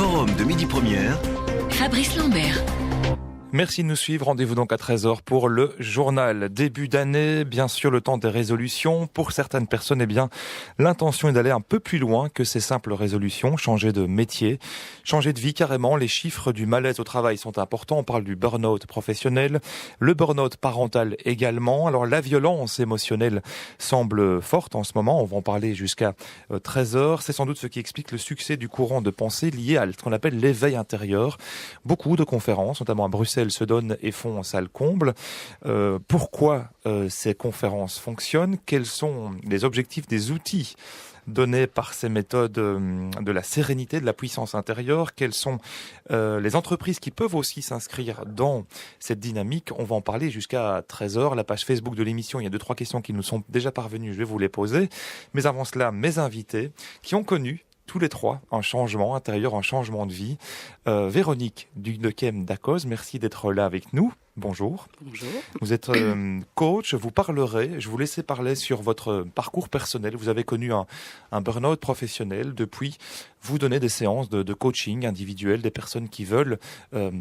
forum de Midi Première. Fabrice Lambert. Merci de nous suivre. Rendez-vous donc à 13h pour le journal. Début d'année, bien sûr, le temps des résolutions. Pour certaines personnes, l'intention est d'aller un peu plus loin que ces simples résolutions. Changer de métier, changer de vie carrément. Les chiffres du malaise au travail sont importants. On parle du burn-out professionnel, le burn-out parental également. Alors, la violence émotionnelle semble forte en ce moment. On va en parler jusqu'à 13h. C'est sans doute ce qui explique le succès du courant de pensée lié à ce qu'on appelle l'éveil intérieur. Beaucoup de conférences, notamment à Bruxelles, se donnent et font en salle comble. Pourquoi ces conférences fonctionnent? Quels sont les objectifs des outils donnés par ces méthodes de la sérénité, de la puissance intérieure? Quelles sont les entreprises qui peuvent aussi s'inscrire dans cette dynamique? On va en parler jusqu'à 13h. La page Facebook de l'émission, il y a 2-3 questions qui nous sont déjà parvenues. Je vais vous les poser. Mais avant cela, mes invités qui ont connu tous les trois un changement intérieur, un changement de vie. Véronique Dudekem-Dacoz, merci d'être là avec nous. Bonjour. Bonjour. Vous êtes coach, vous parlerez, je vous laisserai parler sur votre parcours personnel. Vous avez connu un burn-out professionnel. Depuis, vous donnez des séances de coaching individuel, des personnes qui veulent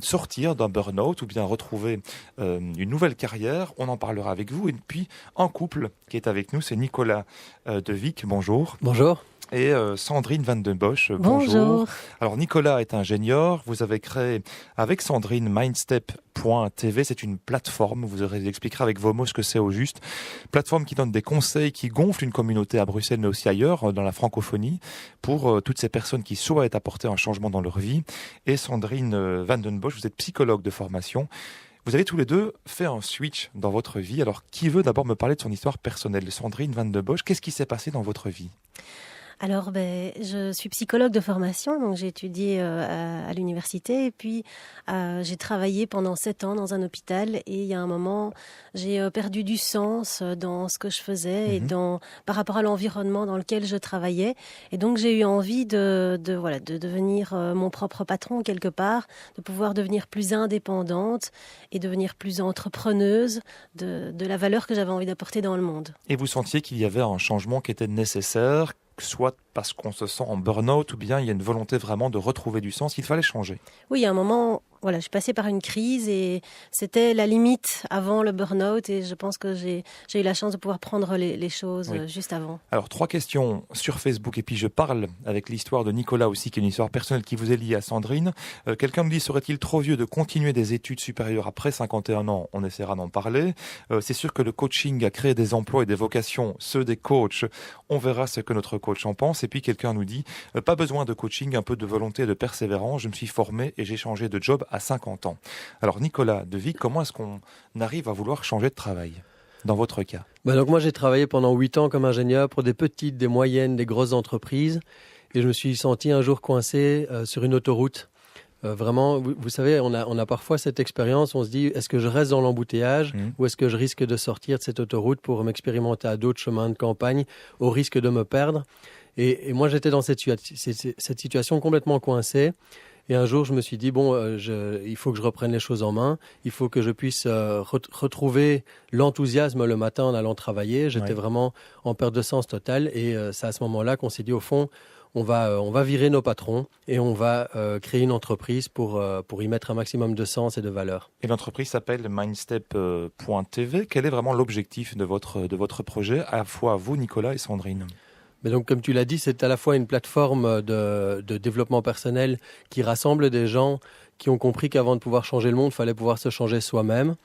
sortir d'un burn-out ou bien retrouver une nouvelle carrière. On en parlera avec vous. Et puis, un couple qui est avec nous, c'est Nicolas De Vic. Bonjour. Bonjour. Et Sandrine Van Den Bosch, Bonjour. Alors Nicolas est ingénieur, vous avez créé avec Sandrine Mindstep.tv, c'est une plateforme, vous expliquerez avec vos mots ce que c'est au juste, plateforme qui donne des conseils, qui gonfle une communauté à Bruxelles mais aussi ailleurs, dans la francophonie, pour toutes ces personnes qui souhaitent apporter un changement dans leur vie. Et Sandrine Van Den Bosch, vous êtes psychologue de formation. Vous avez tous les deux fait un switch dans votre vie. Alors qui veut d'abord me parler de son histoire personnelle? Sandrine Van Den Bosch, qu'est-ce qui s'est passé dans votre vie? Alors, je suis psychologue de formation, donc j'ai étudié à l'université et puis j'ai travaillé pendant 7 ans dans un hôpital et il y a un moment, j'ai perdu du sens dans ce que je faisais et par rapport à l'environnement dans lequel je travaillais. Et donc, j'ai eu envie de devenir mon propre patron quelque part, de pouvoir devenir plus indépendante et devenir plus entrepreneuse de la valeur que j'avais envie d'apporter dans le monde. Et vous sentiez qu'il y avait un changement qui était nécessaire, soit parce qu'on se sent en burn-out ou bien il y a une volonté vraiment de retrouver du sens, il fallait changer? Oui, il y a un moment, je suis passée par une crise et c'était la limite avant le burn-out et je pense que j'ai eu la chance de pouvoir prendre les choses juste avant. Alors 3 questions sur Facebook et puis je parle avec l'histoire de Nicolas aussi, qui est une histoire personnelle qui vous est liée à Sandrine. Quelqu'un me dit, serait-il trop vieux de continuer des études supérieures après 51 ans? On essaiera d'en parler. C'est sûr que le coaching a créé des emplois et des vocations, ceux des coachs. On verra ce que notre coach en pense. Et puis quelqu'un nous dit, pas besoin de coaching, un peu de volonté et de persévérance. Je me suis formé et j'ai changé de job à 50 ans. Alors Nicolas De Vic, comment est-ce qu'on arrive à vouloir changer de travail dans votre cas? Donc moi j'ai travaillé pendant 8 ans comme ingénieur pour des petites, des moyennes, des grosses entreprises et je me suis senti un jour coincé sur une autoroute. Vraiment, vous savez, on a parfois cette expérience, on se dit, est-ce que je reste dans l'embouteillage ou est-ce que je risque de sortir de cette autoroute pour m'expérimenter à d'autres chemins de campagne au risque de me perdre? Et moi j'étais dans cette situation complètement coincée. Et un jour, je me suis dit, il faut que je reprenne les choses en main. Il faut que je puisse retrouver l'enthousiasme le matin en allant travailler. J'étais vraiment en perte de sens totale. Et c'est à ce moment-là qu'on s'est dit, au fond, on va virer nos patrons et on va créer une entreprise pour y mettre un maximum de sens et de valeur. Et l'entreprise s'appelle Mindstep.tv. Quel est vraiment l'objectif de votre projet, à la fois vous, Nicolas et Sandrine? Mais donc, comme tu l'as dit, c'est à la fois une plateforme de développement personnel qui rassemble des gens qui ont compris qu'avant de pouvoir changer le monde, il fallait pouvoir se changer soi-même.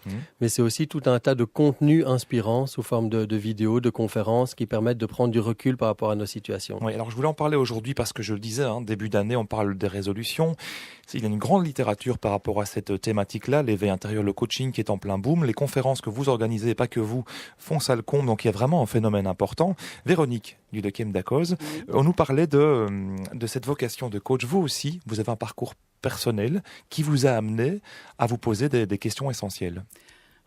Mais c'est aussi tout un tas de contenus inspirants sous forme de vidéos, de conférences qui permettent de prendre du recul par rapport à nos situations. Oui, alors je voulais en parler aujourd'hui parce que je le disais, début d'année, on parle des résolutions. Il y a une grande littérature par rapport à cette thématique-là, l'éveil intérieur, le coaching qui est en plein boom. Les conférences que vous organisez, et pas que vous, font salle comble, donc il y a vraiment un phénomène important. Véronique Dudekem-Dacoz, on nous parlait de cette vocation de coach. Vous aussi, vous avez un parcours personnel qui vous a amené à vous poser des questions essentielles.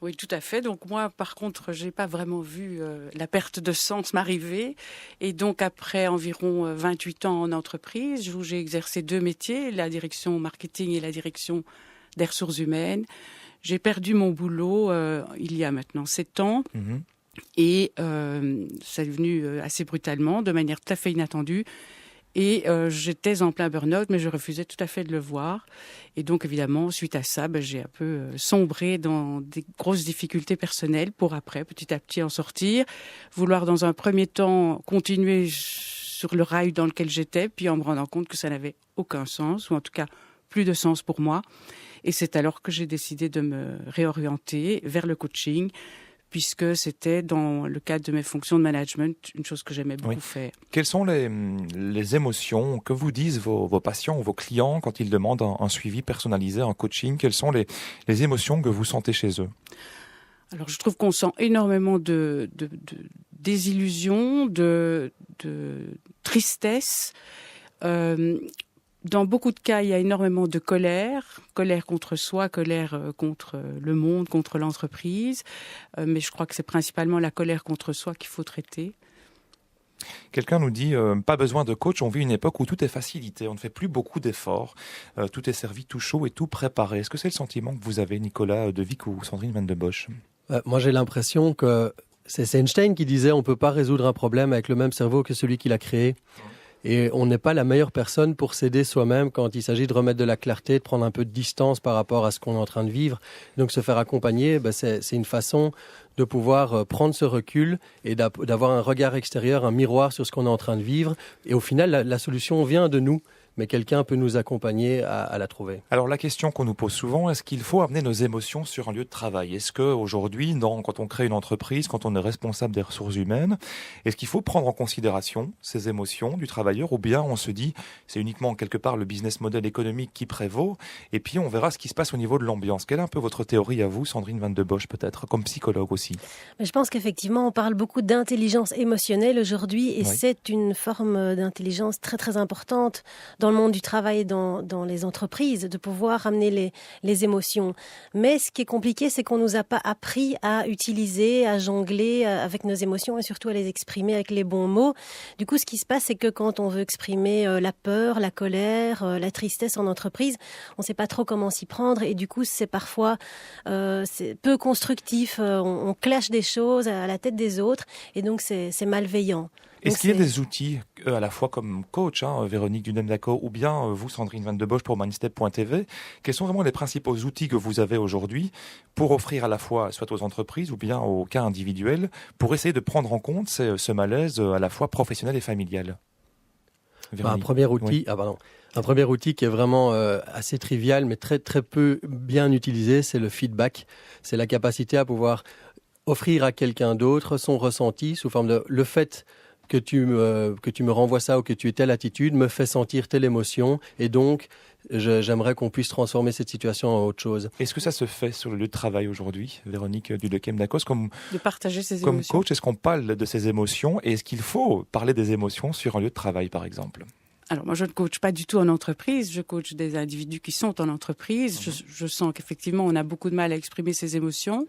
Oui, tout à fait. Donc moi, par contre, j'ai pas vraiment vu la perte de sens m'arriver. Et donc, après environ 28 ans en entreprise, où j'ai exercé 2 métiers, la direction marketing et la direction des ressources humaines, j'ai perdu mon boulot il y a maintenant 7 ans. Et ça est venu assez brutalement, de manière tout à fait inattendue. Et j'étais en plein burn-out, mais je refusais tout à fait de le voir. Et donc, évidemment, suite à ça, j'ai un peu sombré dans des grosses difficultés personnelles pour après, petit à petit, en sortir. Vouloir, dans un premier temps, continuer sur le rail dans lequel j'étais, puis en me rendant compte que ça n'avait aucun sens, ou en tout cas plus de sens pour moi. Et c'est alors que j'ai décidé de me réorienter vers le coaching, puisque c'était dans le cadre de mes fonctions de management une chose que j'aimais beaucoup faire. Quelles sont les émotions que vous disent vos patients ou vos clients quand ils demandent un suivi personnalisé, un coaching? Quelles sont les émotions que vous sentez chez eux? Alors, je trouve qu'on sent énormément de désillusion, de tristesse. Dans beaucoup de cas, il y a énormément de colère contre soi, colère contre le monde, contre l'entreprise. Mais je crois que c'est principalement la colère contre soi qu'il faut traiter. Quelqu'un nous dit pas besoin de coach, on vit une époque où tout est facilité, on ne fait plus beaucoup d'efforts, tout est servi tout chaud et tout préparé. Est-ce que c'est le sentiment que vous avez, Nicolas Devic ou Sandrine Van de Bosch? Moi, j'ai l'impression que c'est Einstein qui disait on ne peut pas résoudre un problème avec le même cerveau que celui qui l'a créé. Et on n'est pas la meilleure personne pour s'aider soi-même quand il s'agit de remettre de la clarté, de prendre un peu de distance par rapport à ce qu'on est en train de vivre. Donc se faire accompagner, c'est une façon de pouvoir prendre ce recul et d'avoir un regard extérieur, un miroir sur ce qu'on est en train de vivre. Et au final, la solution vient de nous. Mais quelqu'un peut nous accompagner à la trouver. Alors la question qu'on nous pose souvent, est-ce qu'il faut amener nos émotions sur un lieu de travail? Est-ce qu'aujourd'hui, quand on crée une entreprise, quand on est responsable des ressources humaines, est-ce qu'il faut prendre en considération ces émotions du travailleur, ou bien on se dit c'est uniquement quelque part le business model économique qui prévaut et puis on verra ce qui se passe au niveau de l'ambiance? Quelle est un peu votre théorie à vous, Sandrine Van de Bosch, peut-être, comme psychologue aussi? Mais je pense qu'effectivement, on parle beaucoup d'intelligence émotionnelle aujourd'hui et Oui. c'est une forme d'intelligence très très importante dans le monde du travail et dans les entreprises, de pouvoir amener les émotions. Mais ce qui est compliqué, c'est qu'on ne nous a pas appris à utiliser, à jongler avec nos émotions et surtout à les exprimer avec les bons mots. Du coup, ce qui se passe, c'est que quand on veut exprimer la peur, la colère, la tristesse en entreprise, on ne sait pas trop comment s'y prendre et du coup, c'est parfois c'est peu constructif. On clash des choses à la tête des autres et donc c'est malveillant. Est-ce Donc qu'il y a des outils, à la fois comme coach, Véronique Dunem-Daco, ou bien vous, Sandrine Van de Bosch, pour Mindstep.tv, quels sont vraiment les principaux outils que vous avez aujourd'hui pour offrir à la fois, soit aux entreprises ou bien aux cas individuels, pour essayer de prendre en compte ce malaise à la fois professionnel et familial? Un premier outil, oui. Un premier outil qui est vraiment assez trivial, mais très très peu bien utilisé, c'est le feedback. C'est la capacité à pouvoir offrir à quelqu'un d'autre son ressenti sous forme de le fait que tu me renvoies ça ou que tu aies telle attitude me fait sentir telle émotion et donc j'aimerais qu'on puisse transformer cette situation en autre chose. Est-ce que ça se fait sur le lieu de travail aujourd'hui, Véronique Dudekem-Dacos, de partager ses comme émotions. coach? Est-ce qu'on parle de ces émotions et est-ce qu'il faut parler des émotions sur un lieu de travail, par exemple? Alors moi, je ne coach pas du tout en entreprise, je coach des individus qui sont en entreprise. Je sens qu'effectivement, on a beaucoup de mal à exprimer ses émotions.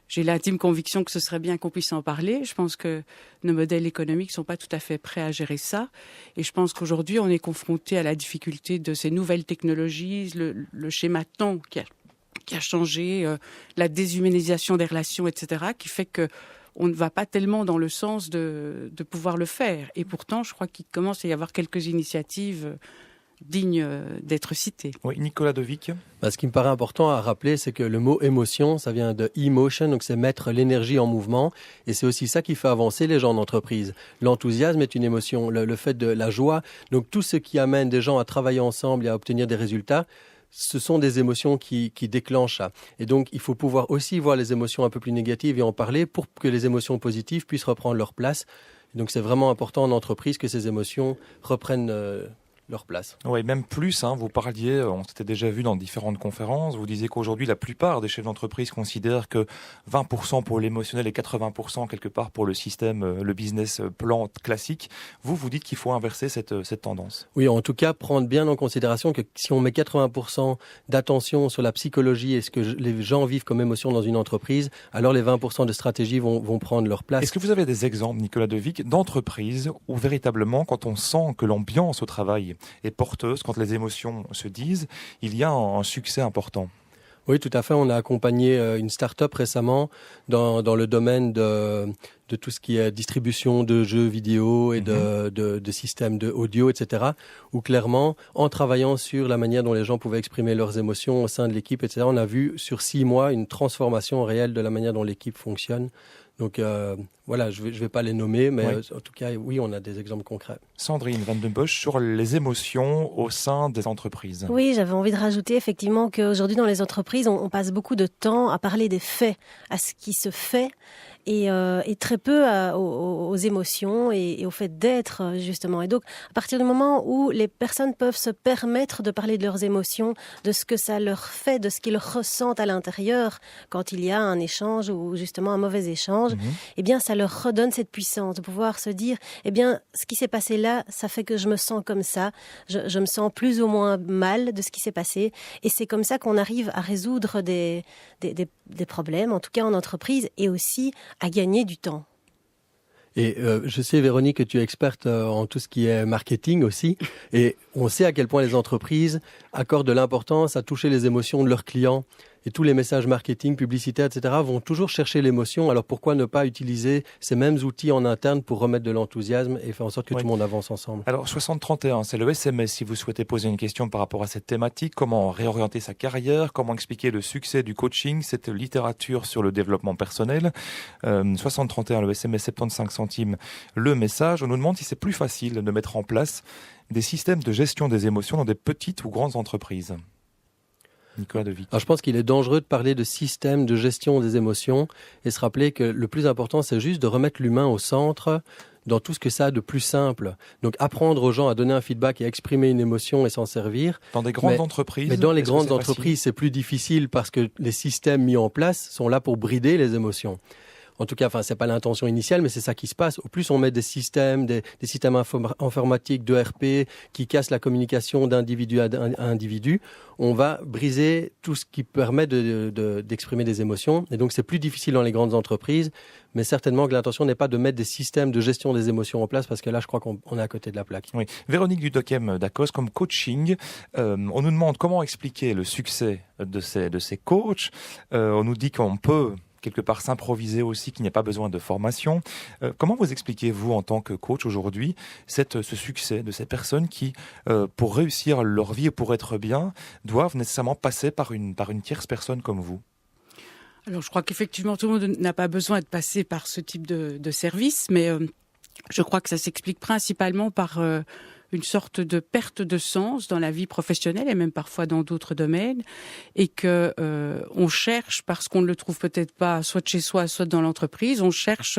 J'ai l'intime conviction que ce serait bien qu'on puisse en parler. Je pense que nos modèles économiques ne sont pas tout à fait prêts à gérer ça. Et je pense qu'aujourd'hui, on est confronté à la difficulté de ces nouvelles technologies, le schéma temps qui a changé, la déshumanisation des relations, etc., qui fait que on ne va pas tellement dans le sens de pouvoir le faire. Et pourtant, je crois qu'il commence à y avoir quelques initiatives dignes d'être citées. Oui, Nicolas Devic. Ce qui me paraît important à rappeler, c'est que le mot émotion, ça vient de emotion, donc c'est mettre l'énergie en mouvement. Et c'est aussi ça qui fait avancer les gens en entreprise. L'enthousiasme est une émotion, le fait de la joie. Donc tout ce qui amène des gens à travailler ensemble et à obtenir des résultats, ce sont des émotions qui déclenchent ça. Et donc, il faut pouvoir aussi voir les émotions un peu plus négatives et en parler pour que les émotions positives puissent reprendre leur place. Et donc, c'est vraiment important en entreprise que ces émotions reprennent leur place. Oui, même plus, vous parliez, on s'était déjà vu dans différentes conférences, vous disiez qu'aujourd'hui la plupart des chefs d'entreprise considèrent que 20% pour l'émotionnel et 80% quelque part pour le système, le business plan classique. Vous dites qu'il faut inverser cette tendance. Oui, en tout cas, prendre bien en considération que si on met 80% d'attention sur la psychologie et ce que les gens vivent comme émotion dans une entreprise, alors les 20% de stratégie vont prendre leur place. Est-ce que vous avez des exemples, Nicolas Devic, d'entreprises où véritablement, quand on sent que l'ambiance au travail est porteuse, quand les émotions se disent, il y a un succès important? Oui, tout à fait. On a accompagné une start-up récemment dans le domaine de tout ce qui est distribution de jeux vidéo et de systèmes de audio, etc. Où clairement, en travaillant sur la manière dont les gens pouvaient exprimer leurs émotions au sein de l'équipe, etc., on a vu sur 6 mois une transformation réelle de la manière dont l'équipe fonctionne. Donc voilà, je vais pas les nommer, mais en tout cas, oui, on a des exemples concrets. Sandrine Van den Bosch, sur les émotions au sein des entreprises. Oui, j'avais envie de rajouter effectivement qu'aujourd'hui dans les entreprises, on passe beaucoup de temps à parler des faits, à ce qui se fait, et très peu aux émotions et au fait d'être justement. Et donc, à partir du moment où les personnes peuvent se permettre de parler de leurs émotions, de ce que ça leur fait, de ce qu'ils ressentent à l'intérieur quand il y a un échange ou justement un mauvais échange, eh bien, ça leur redonne cette puissance de pouvoir se dire, eh bien, ce qui s'est passé là, ça fait que je me sens comme ça, je me sens plus ou moins mal de ce qui s'est passé, et c'est comme ça qu'on arrive à résoudre des problèmes, en tout cas en entreprise, et aussi à gagner du temps. Et je sais, Véronique, que tu es experte en tout ce qui est marketing aussi. Et on sait à quel point les entreprises accordent de l'importance à toucher les émotions de leurs clients. Et tous les messages marketing, publicitaires, etc. vont toujours chercher l'émotion. Alors pourquoi ne pas utiliser ces mêmes outils en interne pour remettre de l'enthousiasme et faire en sorte que tout le monde avance ensemble? Alors 6031, c'est le SMS si vous souhaitez poser une question par rapport à cette thématique. Comment réorienter sa carrière? Comment expliquer le succès du coaching? Cette littérature sur le développement personnel. 6031, le SMS, 75 centimes, le message. On nous demande si c'est plus facile de mettre en place des systèmes de gestion des émotions dans des petites ou grandes entreprises. Nicolas Devic. Alors je pense qu'il est dangereux de parler de système de gestion des émotions et se rappeler que le plus important, c'est juste de remettre l'humain au centre dans tout ce que ça a de plus simple. Donc apprendre aux gens à donner un feedback et à exprimer une émotion et s'en servir. Dans des grandes entreprises. Mais dans les grandes entreprises, c'est plus difficile parce que les systèmes mis en place sont là pour brider les émotions. En tout cas, c'est pas l'intention initiale, mais c'est ça qui se passe. Au plus on met des systèmes informatiques, d'ERP, qui cassent la communication d'individu à individu, on va briser tout ce qui permet d'exprimer des émotions. Et donc, c'est plus difficile dans les grandes entreprises, mais certainement que l'intention n'est pas de mettre des systèmes de gestion des émotions en place, parce que là, je crois qu'on est à côté de la plaque. Oui. Véronique Dudochem d'Acos, comme coaching, on nous demande comment expliquer le succès de ces coachs. On nous dit qu'on peut quelque part s'improviser aussi, qu'il n'y a pas besoin de formation. Comment vous expliquez, vous, en tant que coach aujourd'hui, ce succès de ces personnes qui, pour réussir leur vie et pour être bien, doivent nécessairement passer par une tierce personne comme vous? Alors, je crois qu'effectivement, tout le monde n'a pas besoin de passer par ce type de service, mais je crois que ça s'explique principalement par une sorte de perte de sens dans la vie professionnelle et même parfois dans d'autres domaines, et que on cherche, parce qu'on ne le trouve peut-être pas soit de chez soi, soit dans l'entreprise, on cherche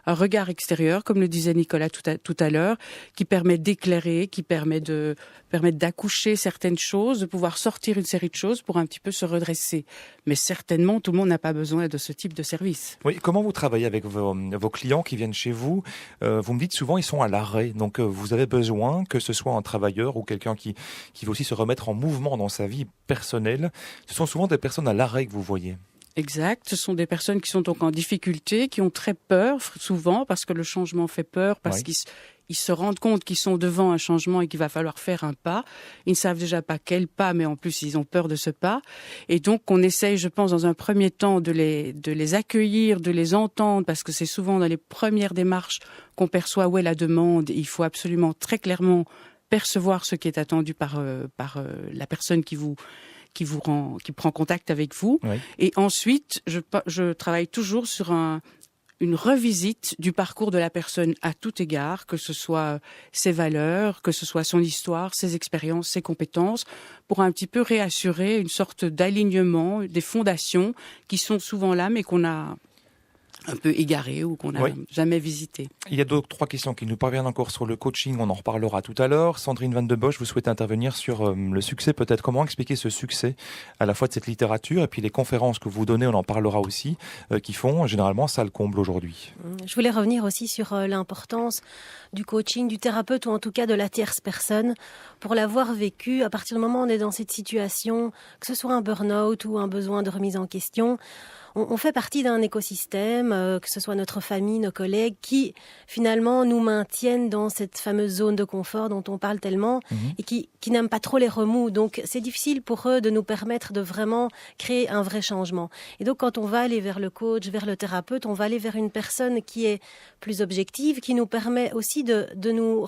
un regard extérieur, comme le disait Nicolas tout à l'heure, qui permet d'éclairer, qui permet d'accoucher certaines choses, de pouvoir sortir une série de choses pour un petit peu se redresser. Mais certainement, tout le monde n'a pas besoin de ce type de service. Oui, comment vous travaillez avec vos clients qui viennent chez vous? Vous me dites souvent ils sont à l'arrêt, donc vous avez besoin que ce soit un travailleur ou quelqu'un qui veut aussi se remettre en mouvement dans sa vie personnelle. Ce sont souvent des personnes à l'arrêt que vous voyez. Exact, ce sont des personnes qui sont donc en difficulté, qui ont très peur souvent parce que le changement fait peur, parce qu'ils se rendent compte qu'ils sont devant un changement et qu'il va falloir faire un pas. Ils ne savent déjà pas quel pas, mais en plus ils ont peur de ce pas. Et donc on essaye, je pense, dans un premier temps de les accueillir, de les entendre, parce que c'est souvent dans les premières démarches qu'on perçoit où est la demande. Il faut absolument très clairement percevoir ce qui est attendu par la personne qui prend contact avec vous. Oui. Et ensuite, je travaille toujours sur une revisite du parcours de la personne à tout égard, que ce soit ses valeurs, que ce soit son histoire, ses expériences, ses compétences, pour un petit peu réassurer une sorte d'alignement, des fondations qui sont souvent là, mais qu'on a un peu égaré ou qu'on n'a jamais visité. Il y a 2-3 questions qui nous parviennent encore sur le coaching, on en reparlera tout à l'heure. Sandrine Van den Bosch, vous souhaitez intervenir sur le succès peut-être. Comment expliquer ce succès à la fois de cette littérature et puis les conférences que vous donnez, on en parlera aussi, qui font généralement ça le comble aujourd'hui. Je voulais revenir aussi sur l'importance du coaching, du thérapeute ou en tout cas de la tierce personne pour l'avoir vécu. À partir du moment où on est dans cette situation, que ce soit un burn-out ou un besoin de remise en question, on fait partie d'un écosystème, que ce soit notre famille, nos collègues, qui finalement nous maintiennent dans cette fameuse zone de confort dont on parle tellement et qui n'aiment pas trop les remous. Donc c'est difficile pour eux de nous permettre de vraiment créer un vrai changement. Et donc quand on va aller vers le coach, vers le thérapeute, on va aller vers une personne qui est plus objective, qui nous permet aussi de nous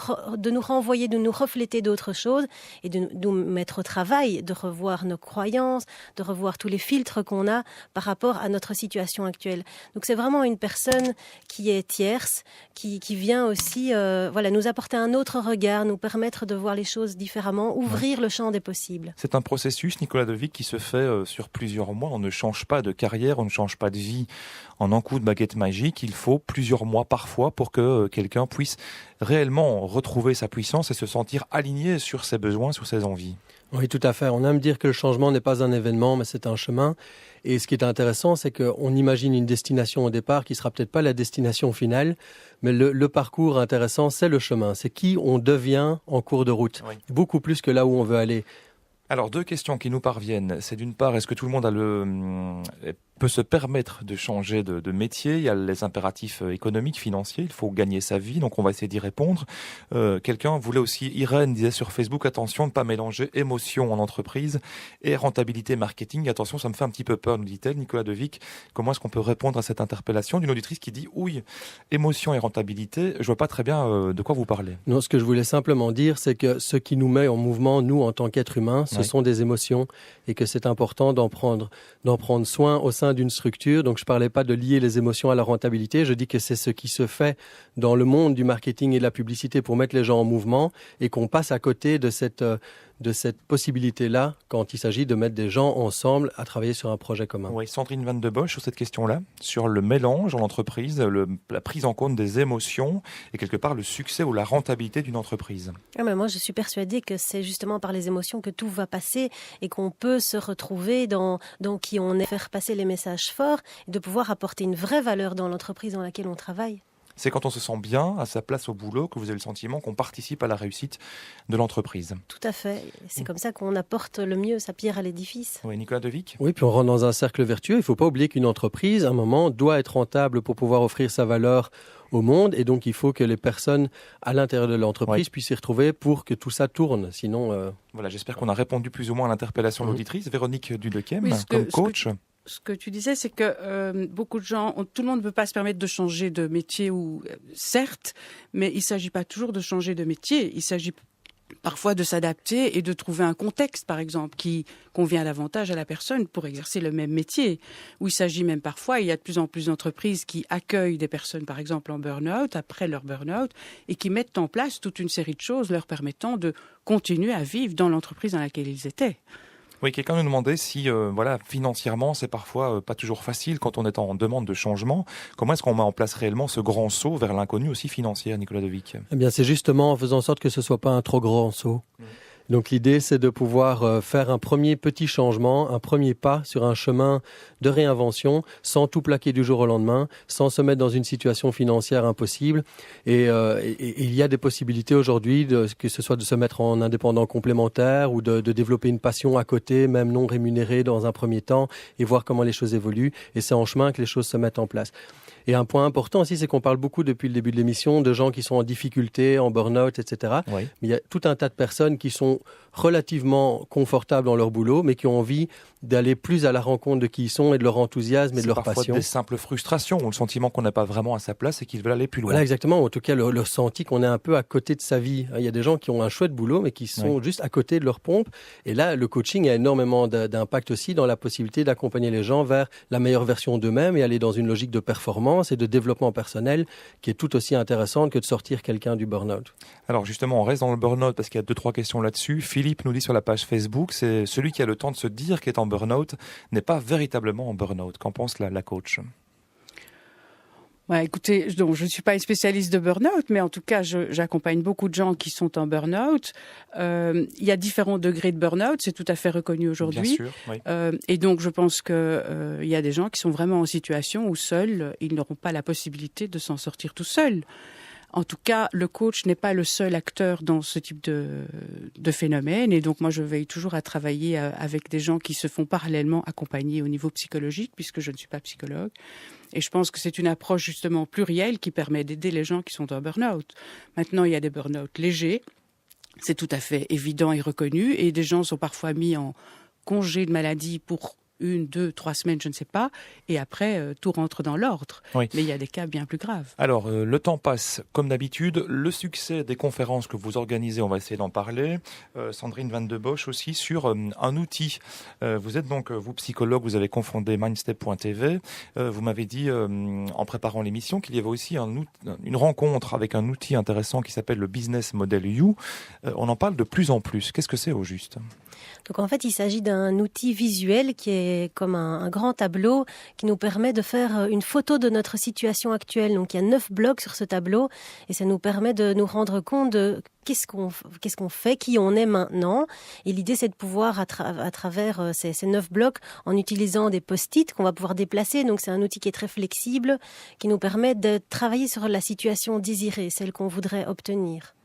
renvoyer, de nous refléter d'autres choses et de nous mettre au travail, de revoir nos croyances, de revoir tous les filtres qu'on a par rapport à notre situation actuelle. Donc c'est vraiment une personne qui est tierce, qui vient aussi nous apporter un autre regard, nous permettre de voir les choses différemment, ouvrir le champ des possibles. C'est un processus, Nicolas Devic, qui se fait sur plusieurs mois. On ne change pas de carrière, on ne change pas de vie en un coup de baguette magique. Il faut plusieurs mois parfois pour que quelqu'un puisse réellement retrouver sa puissance et se sentir aligné sur ses besoins, sur ses envies. Oui, tout à fait. On aime dire que le changement n'est pas un événement, mais c'est un chemin. Et ce qui est intéressant, c'est qu'on imagine une destination au départ qui sera peut-être pas la destination finale, mais le parcours intéressant, c'est le chemin. C'est qui on devient en cours de route, beaucoup plus que là où on veut aller. Alors, 2 questions qui nous parviennent. C'est d'une part, est-ce que tout le monde peut se permettre de changer de métier? Il y a les impératifs économiques, financiers, il faut gagner sa vie, donc on va essayer d'y répondre. Quelqu'un voulait aussi, Irène disait sur Facebook, attention de ne pas mélanger émotion en entreprise et rentabilité marketing. Attention, ça me fait un petit peu peur, nous dit-elle. Nicolas Devic, comment est-ce qu'on peut répondre à cette interpellation d'une auditrice qui dit, oui, émotion et rentabilité, je vois pas très bien de quoi vous parlez. Non, ce que je voulais simplement dire, c'est que ce qui nous met en mouvement, nous, en tant qu'êtres humains, ce sont des émotions et que c'est important d'en prendre soin au sein d'une structure. Donc, je parlais pas de lier les émotions à la rentabilité. Je dis que c'est ce qui se fait dans le monde du marketing et de la publicité pour mettre les gens en mouvement et qu'on passe à côté de cette possibilité-là quand il s'agit de mettre des gens ensemble à travailler sur un projet commun. Oui, Sandrine Van de Bosch, sur cette question-là, sur le mélange en entreprise, la prise en compte des émotions et quelque part le succès ou la rentabilité d'une entreprise. Moi, je suis persuadée que c'est justement par les émotions que tout va passer et qu'on peut se retrouver dans qui on est, faire passer les messages forts et de pouvoir apporter une vraie valeur dans l'entreprise dans laquelle on travaille. C'est quand on se sent bien à sa place au boulot que vous avez le sentiment qu'on participe à la réussite de l'entreprise. Tout à fait. C'est comme ça qu'on apporte le mieux sa pierre à l'édifice. Oui, Nicolas Devic. Oui, puis on rentre dans un cercle vertueux. Il ne faut pas oublier qu'une entreprise, à un moment, doit être rentable pour pouvoir offrir sa valeur au monde. Et donc, il faut que les personnes à l'intérieur de l'entreprise puissent s'y retrouver pour que tout ça tourne. Sinon... Voilà, j'espère qu'on a répondu plus ou moins à l'interpellation de l'auditrice. Véronique Dudekem, comme coach. Ce que tu disais, c'est que beaucoup de gens, tout le monde ne peut pas se permettre de changer de métier, certes, mais il ne s'agit pas toujours de changer de métier. Il s'agit parfois de s'adapter et de trouver un contexte, par exemple, qui convient davantage à la personne pour exercer le même métier. Où il s'agit même parfois, il y a de plus en plus d'entreprises qui accueillent des personnes, par exemple, en burn-out, après leur burn-out, et qui mettent en place toute une série de choses leur permettant de continuer à vivre dans l'entreprise dans laquelle ils étaient. Oui, quelqu'un nous demandait si, financièrement, c'est parfois pas toujours facile quand on est en demande de changement. Comment est-ce qu'on met en place réellement ce grand saut vers l'inconnu aussi financier, Nicolas Devic? Eh bien, c'est justement en faisant en sorte que ce soit pas un trop grand saut. Donc l'idée, c'est de pouvoir faire un premier petit changement, un premier pas sur un chemin de réinvention, sans tout plaquer du jour au lendemain, sans se mettre dans une situation financière impossible. Et il y a des possibilités aujourd'hui, que ce soit de se mettre en indépendant complémentaire ou de développer une passion à côté, même non rémunérée dans un premier temps, et voir comment les choses évoluent. Et c'est en chemin que les choses se mettent en place. Et un point important aussi, c'est qu'on parle beaucoup depuis le début de l'émission de gens qui sont en difficulté, en burn-out, etc. Oui. Mais il y a tout un tas de personnes qui sont relativement confortables dans leur boulot, mais qui ont envie d'aller plus à la rencontre de qui ils sont et de leur enthousiasme et de leur passion. C'est parfois des simples frustrations ou le sentiment qu'on n'est pas vraiment à sa place et qu'ils veulent aller plus loin. Voilà, exactement. En tout cas, le ressenti qu'on est un peu à côté de sa vie. Il y a des gens qui ont un chouette boulot, mais qui sont juste à côté de leur pompe. Et là, le coaching a énormément d'impact aussi dans la possibilité d'accompagner les gens vers la meilleure version d'eux-mêmes et aller dans une logique de performance et de développement personnel qui est tout aussi intéressante que de sortir quelqu'un du burn-out. Alors justement, on reste dans le burn-out parce qu'il y a 2-3 questions là-dessus. Philippe nous dit sur la page Facebook, c'est celui qui a le temps de se dire qu'il est en burn-out n'est pas véritablement en burn-out. Qu'en pense la coach? Ouais, écoutez, donc, je ne suis pas une spécialiste de burn-out, mais en tout cas, j'accompagne beaucoup de gens qui sont en burn-out. Il y a différents degrés de burn-out, c'est tout à fait reconnu aujourd'hui. Bien sûr, oui. Et donc, je pense que y a des gens qui sont vraiment en situation où seuls, ils n'auront pas la possibilité de s'en sortir tout seuls. En tout cas, le coach n'est pas le seul acteur dans ce type de phénomène. Et donc, moi, je veille toujours à travailler avec des gens qui se font parallèlement accompagner au niveau psychologique, puisque je ne suis pas psychologue. Et je pense que c'est une approche justement plurielle qui permet d'aider les gens qui sont en burn-out. Maintenant, il y a des burn-out légers. C'est tout à fait évident et reconnu. Et des gens sont parfois mis en congé de maladie pour 1, 2, 3 semaines, je ne sais pas, et après, tout rentre dans l'ordre. Oui. Mais il y a des cas bien plus graves. Alors, le temps passe comme d'habitude. Le succès des conférences que vous organisez, on va essayer d'en parler. Sandrine Van de Bosch aussi sur un outil. Vous êtes donc, vous psychologue, vous avez confondé mindstep.tv. Vous m'avez dit, en préparant l'émission, qu'il y avait aussi une rencontre avec un outil intéressant qui s'appelle le Business Model You. On en parle de plus en plus. Qu'est-ce que c'est au juste ? Donc en fait, il s'agit d'un outil visuel qui est comme un grand tableau qui nous permet de faire une photo de notre situation actuelle. Donc il y a 9 blocs sur ce tableau et ça nous permet de nous rendre compte de qu'est-ce qu'on fait, qui on est maintenant. Et l'idée, c'est de pouvoir, à travers ces 9 blocs, en utilisant des post-it qu'on va pouvoir déplacer. Donc c'est un outil qui est très flexible, qui nous permet de travailler sur la situation désirée, celle qu'on voudrait obtenir.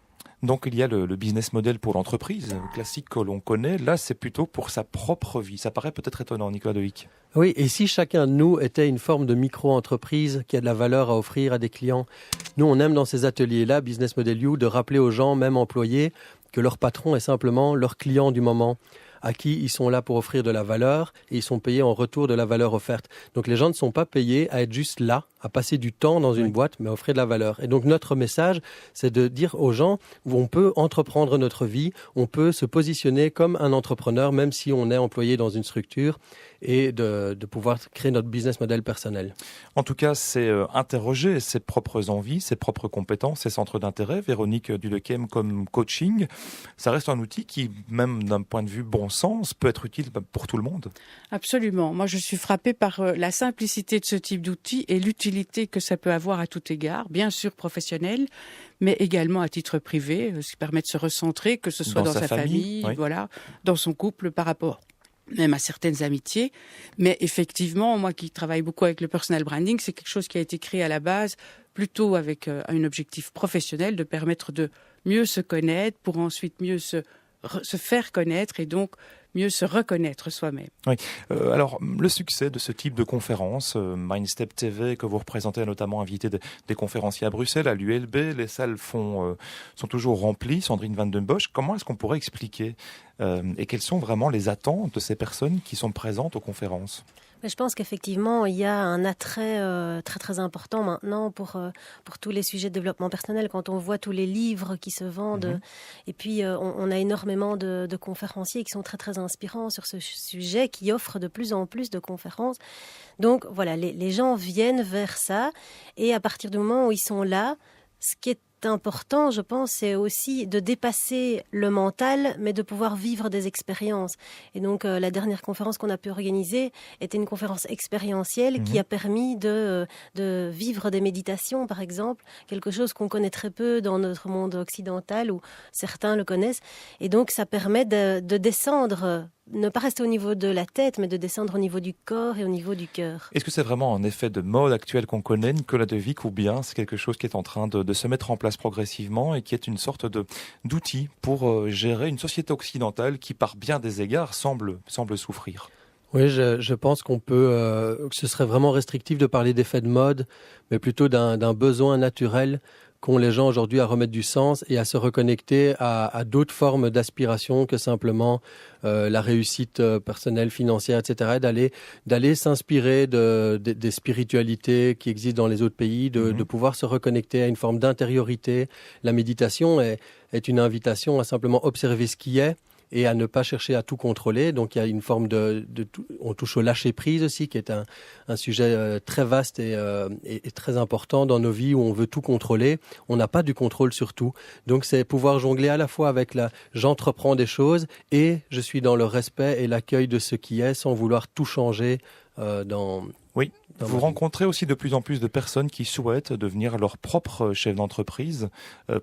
Donc il y a le business model pour l'entreprise, classique que l'on connaît. Là, c'est plutôt pour sa propre vie. Ça paraît peut-être étonnant, Nicolas Dehic. Oui, et si chacun de nous était une forme de micro-entreprise qui a de la valeur à offrir à des clients, nous on aime dans ces ateliers-là, Business Model You, de rappeler aux gens, même employés, que leur patron est simplement leur client du moment, à qui ils sont là pour offrir de la valeur et ils sont payés en retour de la valeur offerte. Donc les gens ne sont pas payés à être juste là, à passer du temps dans une boîte, mais à offrir de la valeur. Et donc notre message, c'est de dire aux gens où on peut entreprendre notre vie, on peut se positionner comme un entrepreneur, même si on est employé dans une structure, et de pouvoir créer notre business model personnel. En tout cas, c'est interroger ses propres envies, ses propres compétences, ses centres d'intérêt. Véronique Dulequem, comme coaching, ça reste un outil qui, même d'un point de vue bon sens, peut être utile pour tout le monde. Absolument. Moi, je suis frappée par la simplicité de ce type d'outil et l'utilité que ça peut avoir à tout égard, bien sûr professionnel, mais également à titre privé, ce qui permet de se recentrer, que ce soit dans sa famille, oui. Voilà, dans son couple, par rapport même à certaines amitiés. Mais effectivement, moi qui travaille beaucoup avec le personal branding, c'est quelque chose qui a été créé à la base plutôt avec un objectif professionnel de permettre de mieux se connaître pour ensuite mieux se faire connaître et donc mieux se reconnaître soi-même. Oui. Alors, le succès de ce type de conférence, Mindstep TV, que vous représentez, a notamment invité des conférenciers à Bruxelles, à l'ULB, les salles sont toujours remplies. Sandrine Van den Bosch, comment est-ce qu'on pourrait expliquer et quelles sont vraiment les attentes de ces personnes qui sont présentes aux conférences ? Je pense qu'effectivement, il y a un attrait très très important maintenant pour tous les sujets de développement personnel. Quand on voit tous les livres qui se vendent, et puis on a énormément de conférenciers qui sont très très inspirants sur ce sujet, qui offrent de plus en plus de conférences. Donc voilà, les gens viennent vers ça, et à partir du moment où ils sont là, ce qui est important, je pense, c'est aussi de dépasser le mental, mais de pouvoir vivre des expériences. Et donc, la dernière conférence qu'on a pu organiser était une conférence expérientielle qui a permis de vivre des méditations, par exemple, quelque chose qu'on connaît très peu dans notre monde occidental, où certains le connaissent. Et donc, ça permet de descendre, ne pas rester au niveau de la tête, mais de descendre au niveau du corps et au niveau du cœur. Est-ce que c'est vraiment un effet de mode actuel qu'on connaît, Nicolas Dehic, ou bien c'est quelque chose qui est en train de se mettre en place progressivement et qui est une sorte d'outil pour gérer une société occidentale qui, par bien des égards, semble souffrir ? Oui, je pense qu'on peut, que ce serait vraiment restrictif de parler d'effet de mode, mais plutôt d'un besoin naturel qu'ont les gens aujourd'hui à remettre du sens et à se reconnecter à d'autres formes d'aspiration que simplement la réussite personnelle, financière, etc. D'aller s'inspirer des spiritualités qui existent dans les autres pays, de pouvoir se reconnecter à une forme d'intériorité. La méditation est une invitation à simplement observer ce qui est et à ne pas chercher à tout contrôler. Donc il y a une forme on touche au lâcher-prise aussi, qui est un sujet très vaste et très important dans nos vies où on veut tout contrôler. On n'a pas du contrôle sur tout. Donc c'est pouvoir jongler à la fois avec j'entreprends des choses et je suis dans le respect et l'accueil de ce qui est sans vouloir tout changer Oui, vous rencontrez aussi de plus en plus de personnes qui souhaitent devenir leur propre chef d'entreprise.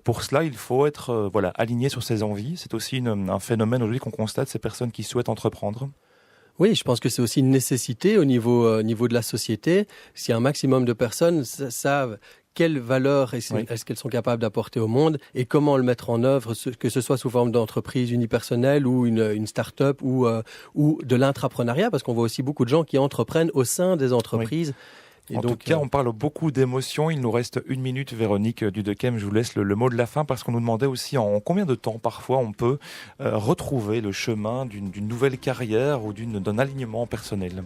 Pour cela, il faut être aligné sur ses envies. C'est aussi un phénomène aujourd'hui qu'on constate, ces personnes qui souhaitent entreprendre. Oui, je pense que c'est aussi une nécessité au niveau de la société. Si un maximum de personnes savent quelle valeur est-ce qu'elles sont capables d'apporter au monde et comment le mettre en œuvre, que ce soit sous forme d'entreprise unipersonnelle ou une start-up ou de l'intrapreneuriat, parce qu'on voit aussi beaucoup de gens qui entreprennent au sein des entreprises. Et en tout cas, on parle beaucoup d'émotions. Il nous reste 1 minute, Véronique Dudechem. Je vous laisse le mot de la fin parce qu'on nous demandait aussi en combien de temps parfois on peut retrouver le chemin d'une nouvelle carrière ou d'un alignement personnel.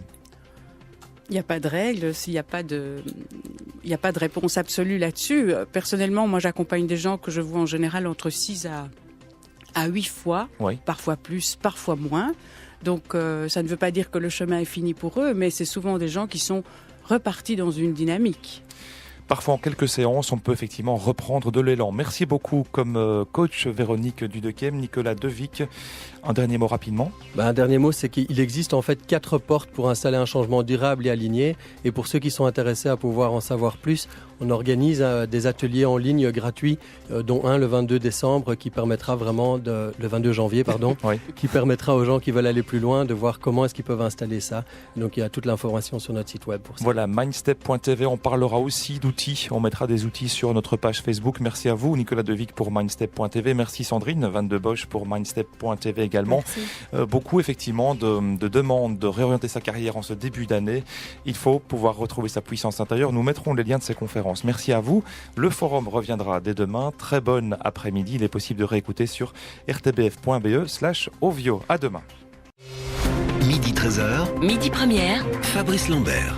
Il n'y a pas de règle, il n'y a pas de réponse absolue là-dessus. Personnellement, moi, j'accompagne des gens que je vois en général entre 6 à 8 fois, parfois plus, parfois moins. Donc, ça ne veut pas dire que le chemin est fini pour eux, mais c'est souvent des gens qui sont repartis dans une dynamique. Parfois, en quelques séances, on peut effectivement reprendre de l'élan. Merci beaucoup comme coach Véronique Dudechem. Nicolas Devic, un dernier mot rapidement. Un dernier mot, c'est qu'il existe en fait 4 portes pour installer un changement durable et aligné. Et pour ceux qui sont intéressés à pouvoir en savoir plus, on organise des ateliers en ligne gratuits, dont un le 22 décembre, qui permettra vraiment le 22 janvier, pardon, qui permettra aux gens qui veulent aller plus loin de voir comment est-ce qu'ils peuvent installer ça. Donc il y a toute l'information sur notre site web pour ça. Voilà, mindstep.tv, on parlera aussi d'outils. On mettra des outils sur notre page Facebook. Merci à vous, Nicolas Devic, pour mindstep.tv. Merci Sandrine Van de Bosch pour mindstep.tv également. Beaucoup effectivement de demandes de réorienter sa carrière en ce début d'année. Il faut pouvoir retrouver sa puissance intérieure. Nous mettrons les liens de ces conférences. Merci à vous. Le forum reviendra dès demain. Très bonne après-midi. Il est possible de réécouter sur rtbf.be/ovio. À demain. Midi 13h. Midi première. Fabrice Lambert.